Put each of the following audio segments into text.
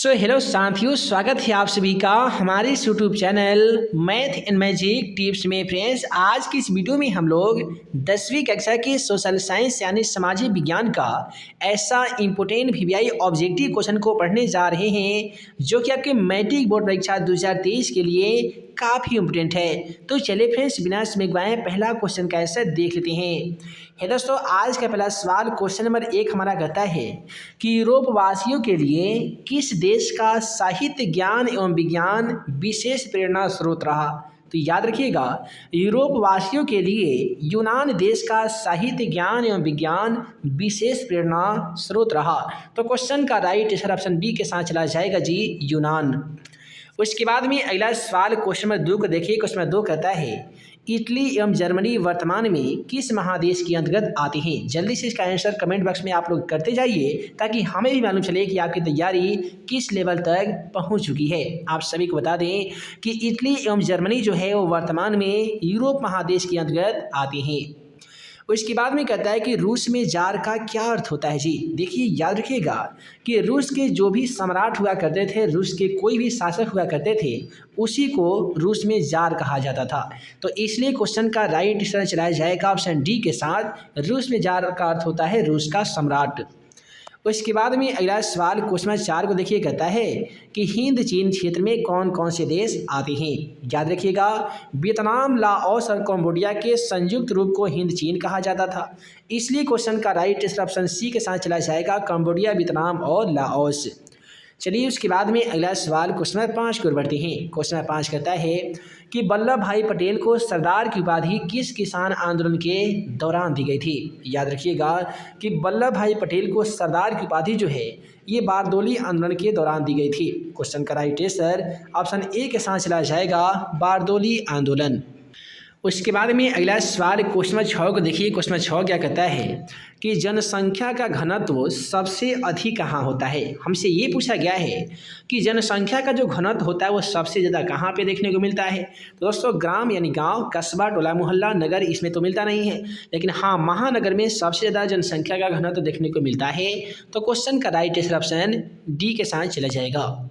Hello साथियों, स्वागत है आप सभी का हमारे इस YouTube channel math and magic tips में। फ्रेंड्स, आज की इस वीडियो में हम लोग 10वीं कक्षा के सोशल साइंस यानी सामाजिक विज्ञान का ऐसा इम्पोर्टेंट वीवीआई ऑब्जेक्टिव क्वेश्चन को पढ़ने जा रहे हैं जो कि आपके मैट्रिक बोर्ड परीक्षा 2023 के लिए काफ़ी इम्पोर्टेंट है। तो चलिए फ्रेंड्स, बिना समय गवाए पहला क्वेश्चन का आंसर देख लेते हैं। दोस्तों, आज का पहला सवाल क्वेश्चन नंबर 1 हमारा कहता है कि यूरोप वासियों के लिए किस देश का साहित्य, ज्ञान एवं विज्ञान विशेष प्रेरणा स्रोत रहा। तो याद रखिएगा, यूरोप वासियों के लिए यूनान देश का साहित्य, ज्ञान एवं विज्ञान विशेष प्रेरणा स्रोत रहा। तो क्वेश्चन का राइट आंसर ऑप्शन बी के साथ चला जाएगा जी, यूनान। उसके बाद में अगला सवाल क्वेश्चन नंबर 2 को देखिए। क्वेश्चन नंबर 2 कहता है इटली एवं जर्मनी वर्तमान में किस महादेश के अंतर्गत आते हैं। जल्दी से इसका आंसर कमेंट बॉक्स में आप लोग करते जाइए ताकि हमें भी मालूम चले कि आपकी तैयारी किस लेवल तक पहुंच चुकी है। आप सभी को बता दें कि इटली एवं जर्मनी जो है वो वर्तमान में यूरोप महादेश के अंतर्गत आते हैं। उसके बाद में कहता है कि रूस में जार का क्या अर्थ होता है जी। देखिए, याद रखिएगा कि रूस के जो भी सम्राट हुआ करते थे, रूस के कोई भी शासक हुआ करते थे, उसी को रूस में जार कहा जाता था। तो इसलिए क्वेश्चन का राइट आंसर चलाया जाएगा ऑप्शन डी के साथ। रूस में जार का अर्थ होता है रूस का सम्राट। उसके बाद में अगला सवाल क्वेश्चन नंबर 4 को देखिए, कहता है कि हिंद चीन क्षेत्र में कौन कौन से देश आते हैं। याद रखिएगा, वियतनाम, लाओस और कंबोडिया के संयुक्त रूप को हिंद चीन कहा जाता था। इसलिए क्वेश्चन का राइट आंसर ऑप्शन सी के साथ चला जाएगा, कंबोडिया, वियतनाम और लाओस। चलिए, उसके बाद में अगला सवाल क्वेश्चन नंबर 5 की ओर बढ़ते हैं। क्वेश्चन नंबर 5 कहता है कि वल्लभ भाई पटेल को सरदार की उपाधि किस किसान आंदोलन के दौरान दी गई थी। याद रखिएगा कि वल्लभ भाई पटेल को सरदार की उपाधि जो है ये बारदोली आंदोलन के दौरान दी गई थी। क्वेश्चन का राइट आंसर ऑप्शन ए के साथ चला जाएगा, बारदोली आंदोलन। उसके बाद में अगला सवाल क्वेश्चन नंबर 6 को देखिए। क्वेश्चन नंबर 6 क्या कहता है कि जनसंख्या का घनत्व सबसे अधिक कहाँ होता है। हमसे ये पूछा गया है कि जनसंख्या का जो घनत्व होता है वो सबसे ज़्यादा कहाँ पे देखने को मिलता है। तो दोस्तों, ग्राम यानी गांव, कस्बा, टोला, मोहल्ला, नगर, इसमें तो मिलता नहीं है, लेकिन हाँ, महानगर में सबसे ज़्यादा जनसंख्या का घनत्व देखने को मिलता है। तो क्वेश्चन का राइट आंसर ऑप्शन डी के साथ चला जाएगा।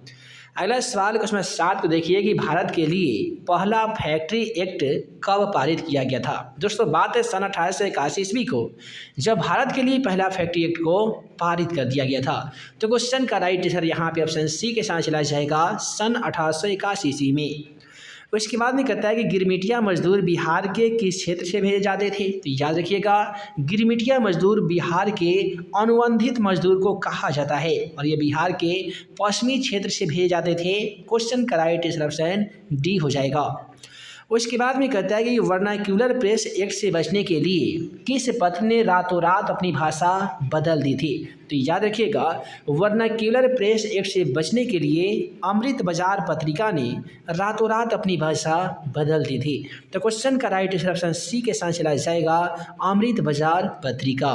अगला सवाल क्वेश्चन 7 को देखिए कि भारत के लिए पहला फैक्ट्री एक्ट कब पारित किया गया था। दोस्तों, बात है सन 1881 ईस्वी को, जब भारत के लिए पहला फैक्ट्री एक्ट को पारित कर दिया गया था। तो क्वेश्चन का राइट आंसर यहाँ पे ऑप्शन सी के साथ चला जाएगा, सन 1881 ईस्वी में। उसके बाद में कहता है कि गिरमिटिया मजदूर बिहार के किस क्षेत्र से भेजे जाते थे। तो याद रखिएगा, गिरमिटिया मजदूर बिहार के अनुबंधित मजदूर को कहा जाता है और ये बिहार के पश्चिमी क्षेत्र से भेजे जाते थे। क्वेश्चन का राइट आंसर ऑप्शन डी हो जाएगा। उसके बाद में कहता है कि वर्नाक्यूलर प्रेस एक्ट से बचने के लिए किस पत्र ने रातों रात अपनी भाषा बदल दी थी। तो याद रखिएगा, वर्नाक्यूलर प्रेस एक्ट से बचने के लिए अमृत बाजार पत्रिका ने रातों रात अपनी भाषा बदल दी थी। तो क्वेश्चन का राइट आंसर ऑप्शन सी के साथ चला जाएगा, अमृत बाजार पत्रिका।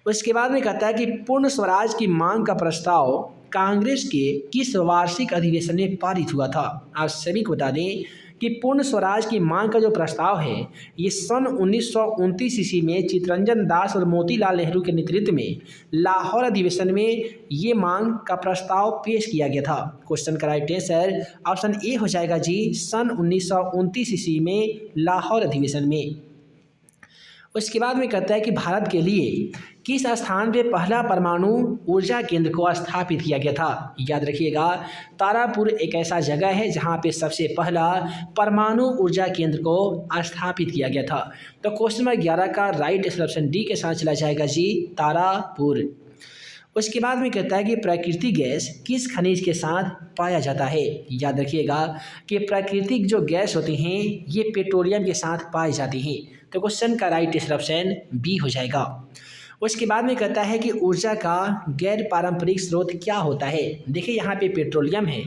उसके बाद में कहता है कि पूर्ण स्वराज की मांग का प्रस्ताव कांग्रेस के किस वार्षिक अधिवेशन में पारित हुआ था। आप सभी को बता दें कि पूर्ण स्वराज की मांग का जो प्रस्ताव है ये सन 1929 ईस्वी में चित्तरंजन दास और मोतीलाल नेहरू के नेतृत्व में लाहौर अधिवेशन में ये मांग का प्रस्ताव पेश किया गया था। क्वेश्चन का राइट आंसर ऑप्शन ए हो जाएगा जी, सन 1929 ईस्वी में लाहौर अधिवेशन में। उसके बाद में कहता है कि भारत के लिए किस स्थान पे पहला परमाणु ऊर्जा केंद्र को स्थापित किया गया था। याद रखिएगा, तारापुर एक ऐसा जगह है जहाँ पे सबसे पहला परमाणु ऊर्जा केंद्र को स्थापित किया गया था। तो क्वेश्चन नंबर 11 का राइट आंसर ऑप्शन डी के साथ चला जाएगा जी, तारापुर। उसके बाद में कहता है कि प्राकृतिक गैस किस खनिज के साथ पाया जाता है। याद रखिएगा कि प्राकृतिक जो गैस होती हैं ये पेट्रोलियम के साथ पाई जाती हैं। तो क्वेश्चन का राइट आंसर ऑप्शन बी हो जाएगा। उसके बाद में कहता है कि ऊर्जा का गैर पारंपरिक स्रोत क्या होता है। देखिए, यहाँ पे पेट्रोलियम है,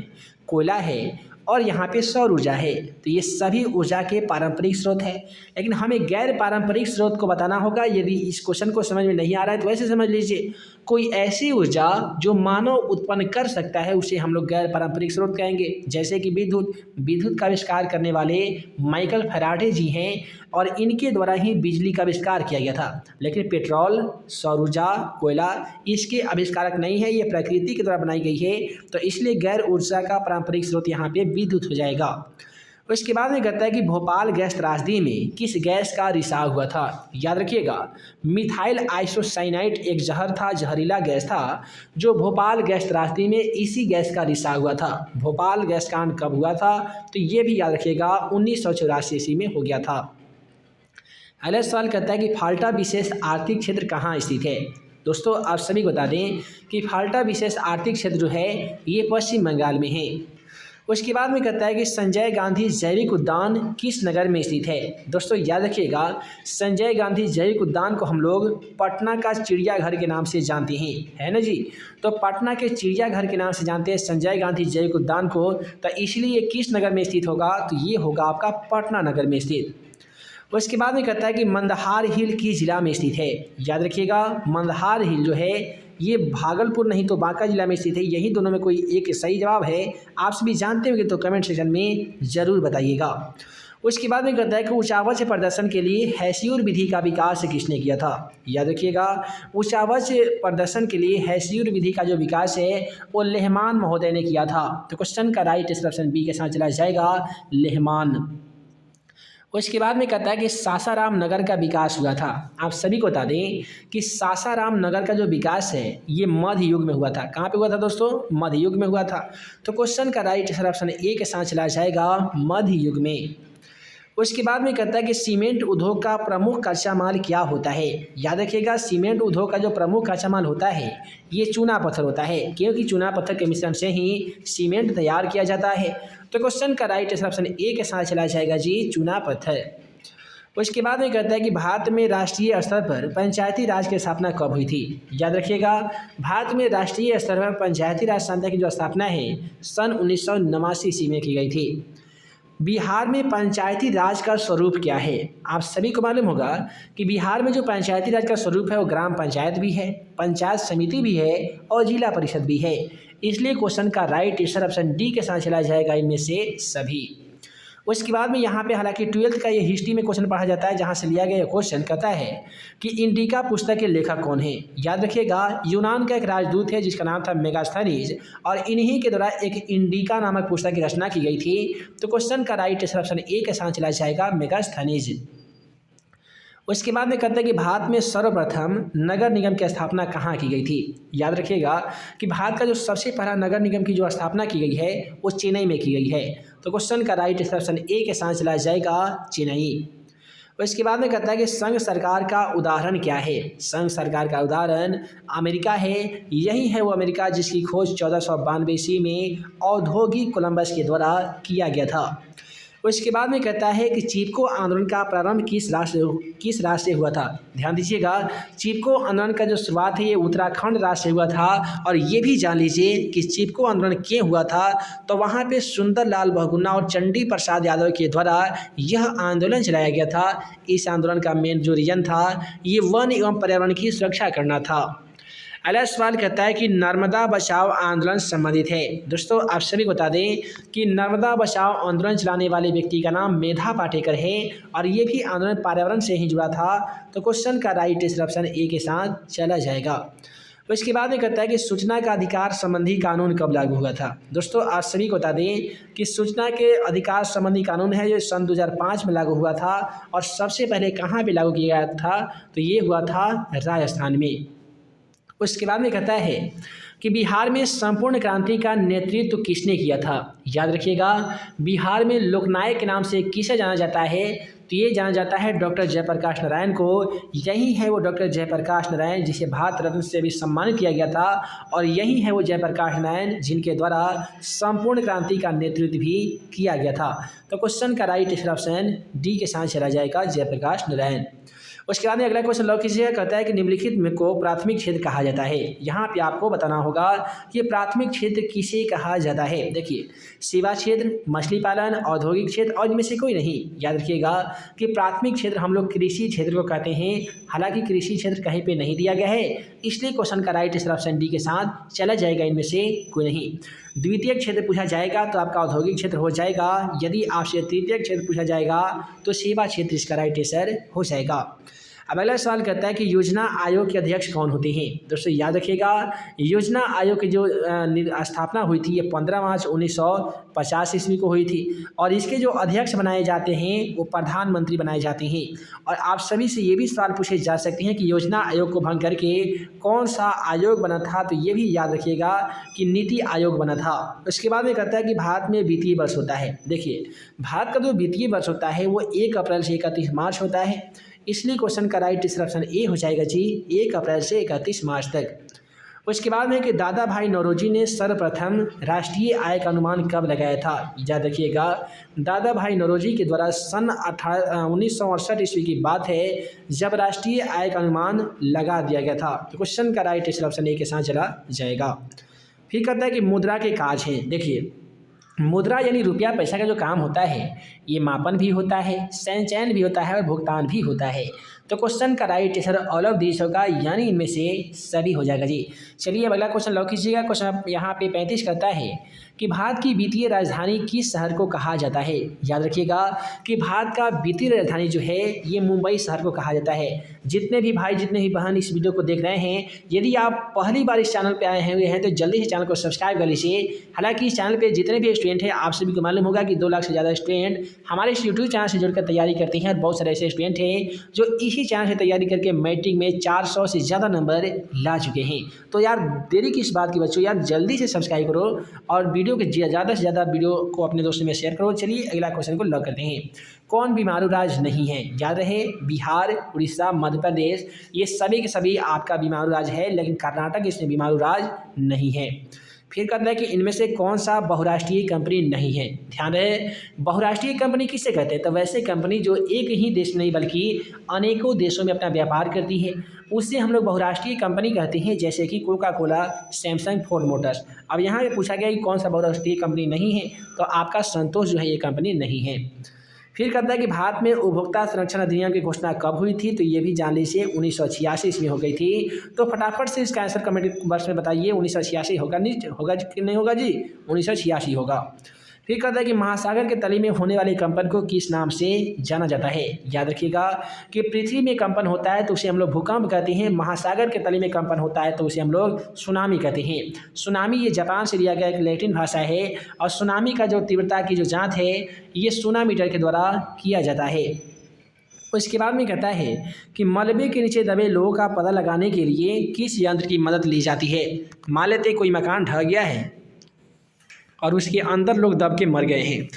कोयला है और यहाँ पे सौर ऊर्जा है। तो ये सभी ऊर्जा के पारंपरिक स्रोत है, लेकिन हमें गैर पारंपरिक स्रोत को बताना होगा। यदि इस क्वेश्चन को समझ में नहीं आ रहा है तो वैसे समझ लीजिए, कोई ऐसी ऊर्जा जो मानव उत्पन्न कर सकता है उसे हम लोग गैर पारंपरिक स्रोत कहेंगे। जैसे कि विद्युत का आविष्कार करने वाले माइकल फैराडे जी हैं और इनके द्वारा ही बिजली का आविष्कार किया गया था। लेकिन पेट्रोल, सौर ऊर्जा, कोयला इसके आविष्कारक नहीं है, ये प्रकृति के द्वारा बनाई गई है, तो इसलिए गैर ऊर्जा का पारंपरिक स्रोत यहाँ पे विद्युत हो जाएगा। उसके बाद में कहता है कि भोपाल गैस त्रासदी में किस गैस का रिसाव हुआ था। याद रखिएगा, मिथाइल आइसोसाइनाइड एक जहर था, जहरीला गैस था, जो भोपाल गैस त्रासदी में इसी गैस का रिसाव हुआ था। भोपाल गैस कांड कब हुआ था, तो ये भी याद रखिएगा 1984 ईस्वी में हो गया था। अगला सवाल कहता है कि फाल्टा विशेष आर्थिक क्षेत्र कहाँ स्थित है। दोस्तों आप सभी को बता दें कि फाल्टा विशेष आर्थिक क्षेत्र जो है ये पश्चिम बंगाल में है। उसके बाद में कहता है कि संजय गांधी जैविक उद्यान किस नगर में स्थित है। दोस्तों याद रखिएगा, संजय गांधी जैविक उद्यान को हम लोग पटना का चिड़ियाघर के नाम से जानते हैं, है ना जी। तो पटना के चिड़ियाघर के नाम से जानते हैं संजय गांधी जैविक उद्यान को, तो इसलिए ये किस नगर में स्थित होगा, तो ये होगा आपका पटना नगर में स्थित। उसके बाद में कहता है कि मंदहार हिल किस जिला में स्थित है। याद रखिएगा, मंदहार हिल जो है ये भागलपुर नहीं तो बांका जिला में स्थित है। यही दोनों में कोई एक सही जवाब है, आप सभी जानते होंगे तो कमेंट सेक्शन में ज़रूर बताइएगा। उसके बाद में कहता है कि उचावच प्रदर्शन के लिए हैस्यूर विधि का विकास किसने किया था। याद रखिएगा, उचावच प्रदर्शन के लिए हैस्यूर विधि का जो विकास है वो लेहमान महोदय ने किया था। तो क्वेश्चन का राइट आंसर ऑप्शन बी के साथ चला जाएगा, लेहमान। उसके बाद में कहता है कि सासाराम नगर का विकास हुआ था। आप सभी को बता दें कि सासाराम नगर का जो विकास है ये मध्य युग में हुआ था। कहाँ पे हुआ था दोस्तों, मध्य युग में हुआ था। तो क्वेश्चन का राइट आंसर ऑप्शन ए के साथ चला जाएगा, मध्य युग में। उसके बाद में कहता है कि सीमेंट उद्योग का प्रमुख कच्चा माल क्या होता है। याद रखिएगा, सीमेंट उद्योग का जो प्रमुख कच्चा माल होता है ये चूना पत्थर होता है, क्योंकि चूना पत्थर के मिश्रण से ही सीमेंट तैयार किया जाता है। तो क्वेश्चन का राइट आंसर ऑप्शन ए के साथ चला जाएगा जी, चूना पत्थर। उसके बाद में कहता है कि भारत में राष्ट्रीय स्तर पर पंचायती राज की स्थापना कब हुई थी। याद रखिएगा, भारत में राष्ट्रीय स्तर पर पंचायती राज संस्था की जो स्थापना है सन 1989 ईस्वी में की गई थी। बिहार में पंचायती राज का स्वरूप क्या है। आप सभी को मालूम होगा कि बिहार में जो पंचायती राज का स्वरूप है वो ग्राम पंचायत भी है, पंचायत समिति भी है और जिला परिषद भी है। इसलिए क्वेश्चन का राइट आंसर ऑप्शन डी के साथ चला जाएगा, इनमें से सभी। उसके बाद में यहाँ पे हालांकि 12th का ये हिस्ट्री में क्वेश्चन पढ़ा जाता है, जहाँ से लिया गया क्वेश्चन कहता है कि इंडिका पुस्तक के लेखक कौन है। याद रखिएगा, यूनान का एक राजदूत है जिसका नाम था मेगास्थनीज, और इन्हीं के द्वारा एक इंडिका नामक पुस्तक की रचना की गई थी। तो क्वेश्चन का राइट आंसर ऑप्शन ए के साथ चला जाएगा, मेगास्थनीज। उसके बाद में कहते हैं कि भारत में सर्वप्रथम नगर निगम की स्थापना कहाँ की गई थी। याद रखिएगा कि भारत का जो सबसे पहला नगर निगम की जो स्थापना की गई है वो चेन्नई में की गई है। तो क्वेश्चन का राइट आंसर ऑप्शन ए के साथ चला जाएगा, चेन्नई। इसके बाद में कहता है कि संघ सरकार का उदाहरण क्या है। संघ सरकार का उदाहरण अमेरिका है। यही है वो अमेरिका जिसकी खोज 1492 ईस्वी में औद्योगिक कोलंबस के द्वारा किया गया था। उसके बाद में कहता है कि चिपको आंदोलन का प्रारंभ किस राज्य से हुआ था। ध्यान दीजिएगा, चिपको आंदोलन का जो शुरुआत है ये उत्तराखंड राज्य से हुआ था। और ये भी जान लीजिए कि चिपको आंदोलन क्यों हुआ था, तो वहाँ पे सुंदरलाल बहुगुणा और चंडी प्रसाद यादव के द्वारा यह आंदोलन चलाया गया था। इस आंदोलन का मेन जो रीजन था ये वन एवं पर्यावरण की सुरक्षा करना था। अगला सवाल कहता है कि नर्मदा बचाओ आंदोलन संबंधित है। दोस्तों आप सभी को बता दें कि नर्मदा बचाओ आंदोलन चलाने वाले व्यक्ति का नाम मेधा पाटेकर है और ये भी आंदोलन पर्यावरण से ही जुड़ा था। तो क्वेश्चन का राइट आंसर ऑप्शन ए के साथ चला जाएगा। उसके बाद में कहता है कि सूचना का अधिकार संबंधी कानून कब लागू हुआ था। दोस्तों आप सभी को बता दें कि सूचना के अधिकार संबंधी कानून है जो सन 2005 में लागू हुआ था। और सबसे पहले कहाँ पे लागू किया गया था, तो ये हुआ था राजस्थान में। उसके बाद में कहता है कि बिहार में संपूर्ण क्रांति का नेतृत्व किसने किया था। याद रखिएगा, बिहार में लोकनायक के नाम से किसे जाना जाता है, तो ये जाना जाता है डॉक्टर जयप्रकाश नारायण को। यही है वो डॉक्टर जयप्रकाश नारायण जिसे भारत रत्न से भी सम्मानित किया गया था। और यही है वो जयप्रकाश नारायण जिनके द्वारा संपूर्ण क्रांति का नेतृत्व भी किया गया था। तो क्वेश्चन का राइट आंसर ऑप्शन डी के साथ चला जाएगा, जयप्रकाश नारायण। उसके बाद में अगला क्वेश्चन लॉक कीजिएगा। कहता है कि निम्नलिखित में को प्राथमिक क्षेत्र कहा जाता है। यहाँ पे आपको बताना होगा कि प्राथमिक क्षेत्र किसे कहा जाता है। देखिए, सेवा क्षेत्र, मछली पालन, औद्योगिक क्षेत्र और इनमें से कोई नहीं। याद रखिएगा कि प्राथमिक क्षेत्र हम लोग कृषि क्षेत्र को कहते हैं। हालांकि कृषि क्षेत्र कहीं पे नहीं दिया गया है, इसलिए क्वेश्चन का राइट आंसर ऑप्शन डी के साथ चला जाएगा, इनमें से कोई नहीं। द्वितीय क्षेत्र पूछा जाएगा तो आपका औद्योगिक क्षेत्र हो जाएगा। यदि आपसे तृतीय क्षेत्र पूछा जाएगा तो सेवा क्षेत्र इसका राइट आंसर हो जाएगा। अब अगला सवाल कहता है कि योजना आयोग के अध्यक्ष कौन होते हैं। दोस्तों याद रखिएगा, योजना आयोग की जो स्थापना हुई थी ये 15 मार्च 1950 ईस्वी को हुई थी और इसके जो अध्यक्ष बनाए जाते हैं वो प्रधानमंत्री बनाए जाते हैं। और आप सभी से ये भी सवाल पूछे जा सकते हैं कि योजना आयोग को भंग करके कौन सा आयोग बना था, तो ये भी याद रखिएगा कि नीति आयोग बना था। उसके बाद में कहता है कि भारत में वित्तीय वर्ष होता है। देखिए, भारत का जो वित्तीय वर्ष होता है वो 1 अप्रैल से 31 मार्च होता है, इसलिए क्वेश्चन का राइट आंसर ऑप्शन ए हो जाएगा जी, 1 अप्रैल से 31 मार्च तक। उसके बाद में कि दादा भाई नौरोजी ने सर्वप्रथम राष्ट्रीय आय का अनुमान कब लगाया था। याद रखिएगा, दादा भाई नौरोजी के द्वारा सन 1968 ईस्वी की बात है जब राष्ट्रीय आय का अनुमान लगा दिया गया था। तो क्वेश्चन का राइट आंसर ऑप्शन ए के साथ चला जाएगा। फिर कहता है कि मुद्रा के काज हैं। देखिए, मुद्रा यानी रुपया पैसा का जो काम होता है ये मापन भी होता है, संचयन भी होता है और भुगतान भी होता है। तो क्वेश्चन का right answer all of this होगा, यानी इनमें से सभी हो जाएगा जी। चलिए अब अगला क्वेश्चन लॉक कीजिएगा। क्वेश्चन यहाँ पे 35 करता है कि भारत की वित्तीय राजधानी किस शहर को कहा जाता है। याद रखिएगा कि भारत का वित्तीय राजधानी जो है ये मुंबई शहर को कहा जाता है। जितने भी भाई जितने भी बहन इस वीडियो को देख रहे हैं, यदि आप पहली बार इस चैनल पे आए हुए हैं तो जल्दी से चैनल को सब्सक्राइब कर लीजिए। हालांकि इस चैनल पे जितने भी स्टूडेंट हैं आप सभी को मालूम होगा कि 2 लाख से ज़्यादा स्टूडेंट हमारे इस यूट्यूब चैनल से जुड़कर तैयारी करते हैं और बहुत सारे ऐसे स्टूडेंट हैं जो इसी चैनल से तैयारी करके मैट्रिक में 400 से ज़्यादा नंबर ला चुके हैं। तो यार देरी किस बात की बच्चों, यार जल्दी से सब्सक्राइब करो और वीडियो के ज़्यादा से ज़्यादा वीडियो को अपने दोस्तों में शेयर करो। चलिए अगला क्वेश्चन को लॉक करते हैं। कौन बीमारू राज्य नहीं है। याद रहे, बिहार, उड़ीसा, मध्य प्रदेश ये सभी के सभी आपका बीमारू राज्य है, लेकिन कर्नाटक इसमें बीमारू राज्य नहीं है। फिर कहता है कि इनमें से कौन सा बहुराष्ट्रीय कंपनी नहीं है। ध्यान रहे, बहुराष्ट्रीय कंपनी किसे कहते हैं, तो वैसे कंपनी जो एक ही देश में नहीं बल्कि अनेकों देशों में अपना व्यापार करती है उससे हम लोग बहुराष्ट्रीय कंपनी कहते हैं, जैसे कि Coca Cola, Samsung, Ford Motors. अब यहाँ पे पूछा गया कि कौन सा बहुराष्ट्रीय कंपनी नहीं है, तो आपका संतोष जो है ये कंपनी नहीं है। फिर कहता है कि भारत में उपभोक्ता संरक्षण अधिनियम की घोषणा कब हुई थी, तो ये भी जान लीजिए 1986 ईस्वी हो गई थी। तो फटाफट से इसका आंसर कमेंट बॉक्स में बताइए, 1986 होगा नहीं होगा कि नहीं होगा जी, 1986 होगा। फिर कहता है कि महासागर के तली में होने वाले कंपन को किस नाम से जाना जाता है। याद रखिएगा कि पृथ्वी में कंपन होता है तो उसे हम लोग भूकंप कहते हैं, महासागर के तली में कंपन होता है तो उसे हम लोग सुनामी कहते हैं। सुनामी ये जापान से लिया गया एक लैटिन भाषा है और सुनामी का जो तीव्रता की जो जांच है ये सोनामीटर के द्वारा किया जाता है। उसके बाद में कहता है कि मलबे के नीचे दबे लोगों का पता लगाने के लिए किस यंत्र की मदद ली जाती है। मान लेते कोई मकान ढह गया है और उसके अंदर लोग दब के मर गए हैं,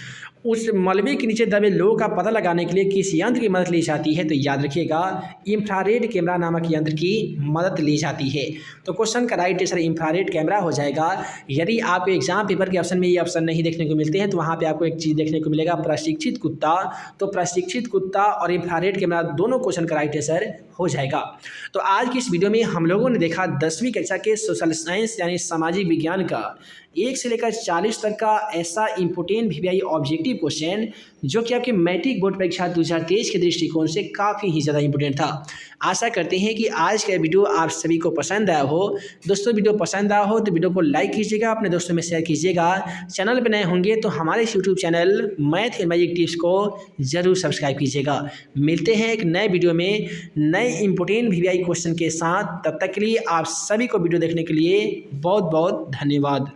उस मलबे के नीचे दबे लोगों का पता लगाने के लिए किस यंत्र की मदद ली जाती है, तो याद रखिएगा इंफ्रारेड कैमरा नामक यंत्र की मदद ली जाती है। तो क्वेश्चन का राइट आंसर इंफ्रारेड कैमरा हो जाएगा। यदि आपको एग्जाम पेपर के ऑप्शन में ये ऑप्शन नहीं देखने को मिलते हैं तो वहाँ पे आपको एक चीज़ देखने को मिलेगा, प्रशिक्षित कुत्ता। तो प्रशिक्षित कुत्ता और इंफ्रारेड कैमरा दोनों क्वेश्चन का राइट आंसर हो जाएगा। तो आज की इस वीडियो में हम लोगों ने देखा 10वीं कक्षा के सोशल साइंस यानी सामाजिक विज्ञान का 1 से लेकर 40 तक का ऐसा इंपोर्टेंट VVI ऑब्जेक्टिव क्वेश्चन जो कि आपके मैट्रिक बोर्ड परीक्षा 2023 के दृष्टिकोण से काफ़ी ही ज़्यादा इंपोर्टेंट था। आशा करते हैं कि आज का वीडियो आप सभी को पसंद आया हो। दोस्तों वीडियो पसंद आया हो तो वीडियो को लाइक कीजिएगा, अपने दोस्तों में शेयर कीजिएगा। चैनल पर नए होंगे तो हमारे इस YouTube channel math and magic tips को ज़रूर सब्सक्राइब कीजिएगा। मिलते हैं एक नए वीडियो में नए इंपोर्टेंट VVI क्वेश्चन के साथ। तब तक के लिए आप सभी को वीडियो देखने के लिए बहुत बहुत धन्यवाद।